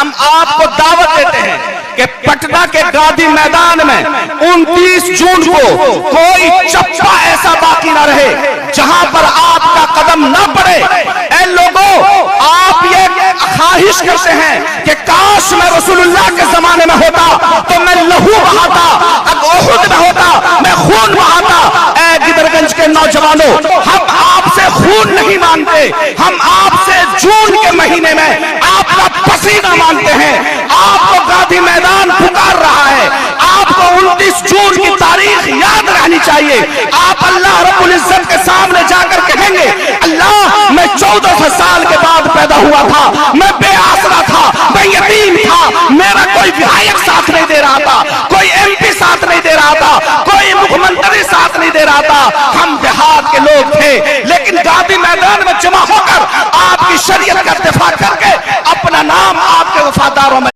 हम आपको दावत देते हैं कि पटना के गांधी मैदान में 29 जून को कोई चप्पा ऐसा बाकी ना रहे जहां पर आपका कदम ना पड़े। ऐ लोगों, आप ये ख्वाहिश करते हैं कि काश मैं रसूलुल्लाह के जमाने में होता तो मैं लहू बहाता, उहुद में होता मैं खून बहाता। ऐ गिदरगंज के नौजवानों, हम आपसे खून नहीं मांगते, हम आपसे जून के महीने में आपका पसीना मांगते हैं। आपको गांधी मैदान पुकार रहा है, आपको 29 जून की तारीख याद रहनी चाहिए। आप अल्लाह रब्बुल इज्जत के सामने जाकर कहेंगे, अल्लाह मैं 1400 साल के बाद पैदा हुआ था, मैं बेआसरा था, मैं यतीम था, मेरा कोई विधायक साथ नहीं दे रहा था, कोई एमपी साथ नहीं दे रहा था, कोई मुख्यमंत्री साथ नहीं दे रहा था, हम देहात के लोग थे। लेकिन गांधी मैदान में जमा होकर आपकी शरीयत का दिफा करके अपना नाम आपके वफादारों में